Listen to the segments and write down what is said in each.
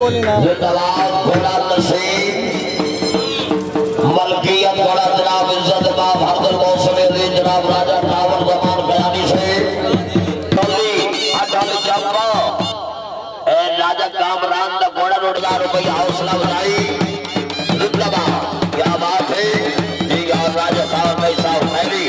जिंदाबाद घोड़ा नसीब मलकियत घोड़ा जनाब इज्जत बाब हरदर मौसम जनाब राजा टावर जमान बयानी से राजा कामरान दा घोड़ा ₹1,000 हौसला बढ़ाई। जिंदाबाद क्या बात है जी। और राजा साहब भाई साहब फैली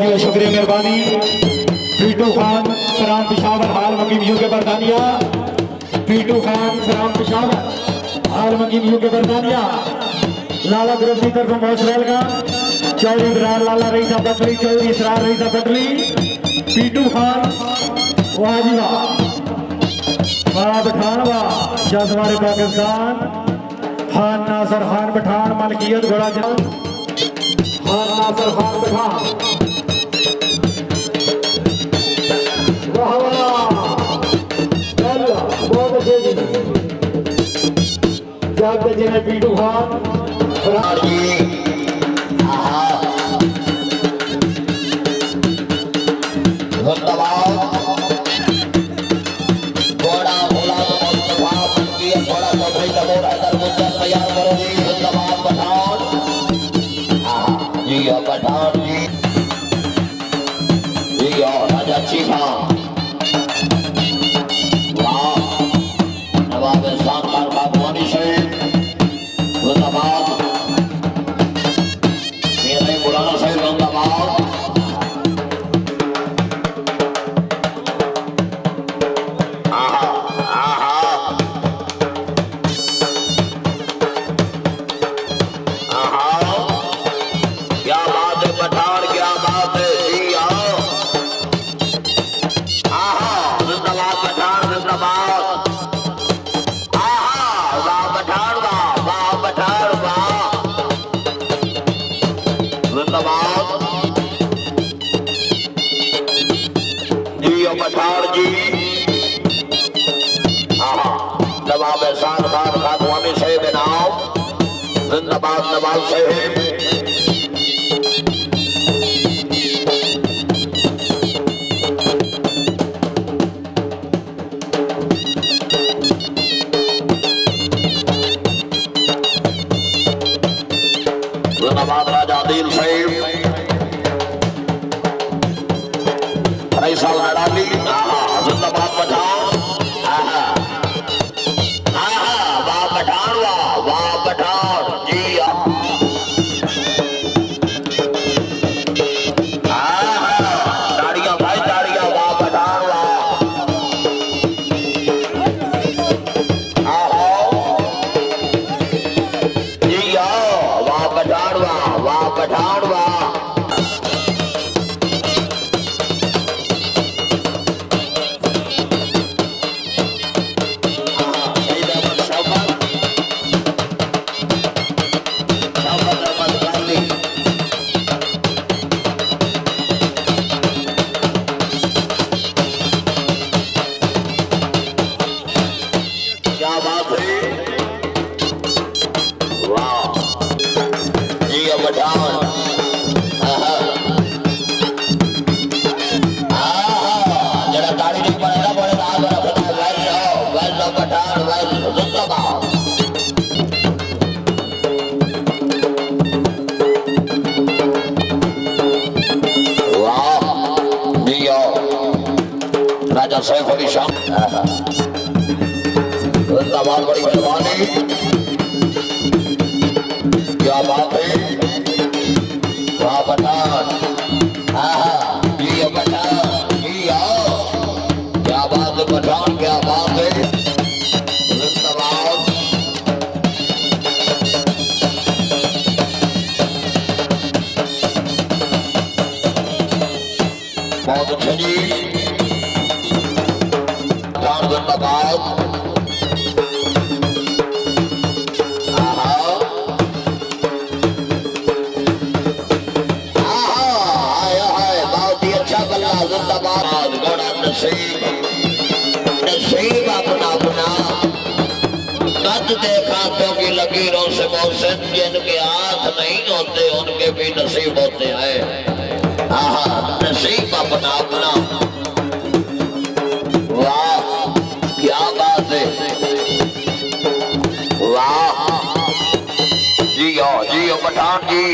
बहुत शुक्रिया मेहरबानी। पीटू खान फराम पिशावर हाल मकीम यू के बरतानिया। पीटू खान फराम पिशावर हाल मकीम यू के बरतानिया। लाला ग्रुप की तरफ मोशरेल का चौधरी इब्रार लाला रईसा पटली चौधरी इसरार रईसा पटली। पीटू खान वाजिवा पठान वा जसवारे पाकिस्तान खान नासर खान पठान मलकियत घोड़ा जनाब खान नासर खान पठान बहुत अच्छे जी जागते जिन्हें पीटू खान पठान जी और राजा चीफा पठान जी नवाब एहसान खान खानवानी साहब नाम जिंदाबाद नवाब साहब जिंदाबाद राजा आदिल साहब जिंदाबाद पठान वाह पठान वाह पठान जी ताड़ियां भाई ताड़ियां वाह पठान जी वाह पठान वाह पठान राजा सैफ अली शाह जिंदाबाद बड़ी मेहरबानी क्या बात है वाह पठान पठान क्या बात है पठान क्या बात है जिंदाबाद बहुत अच्छे जी जिंदाबाद कद देखा क्योंकि लकीरों से मोहसिन जिनके हाथ नहीं होते उनके भी नसीब होते हैं। हाँ नसीब अपना अपना। वाह क्या बात है, वाह जियो पठान जी,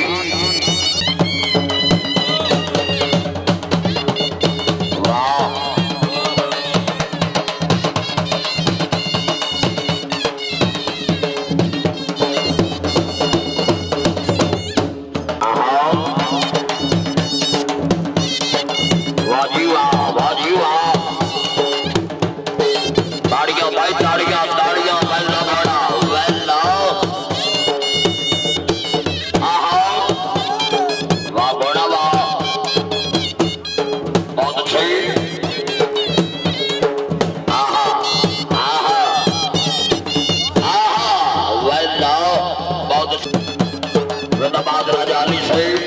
जिंदाबाद राजा अली शहीद,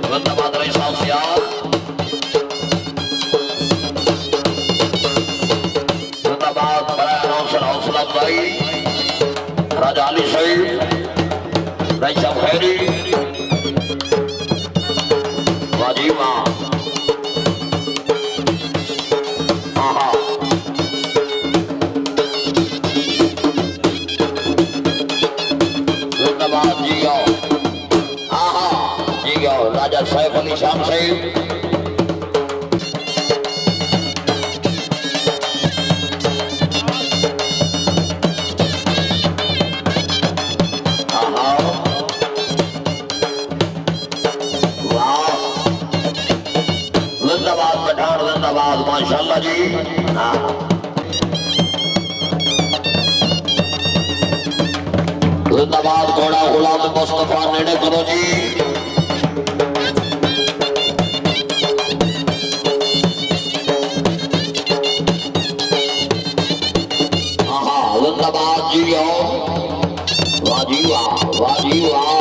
जिंदाबाद रईस सियार, जिंदाबाद हौसला अफजाई राजा अली शहीद, रईस खैरी, वाजीवा जिंदाबाद जियो राजा सैफ अली शाम साहिब, जिंदाबाद पठान, जिंदाबाद माशाल्लाह जी। जिंदाबाद घोड़ा गुलाम मुस्तफा नेड़े करो जी। जिंदाबाद जियो, वाह जी वाह, वाह जी वाह।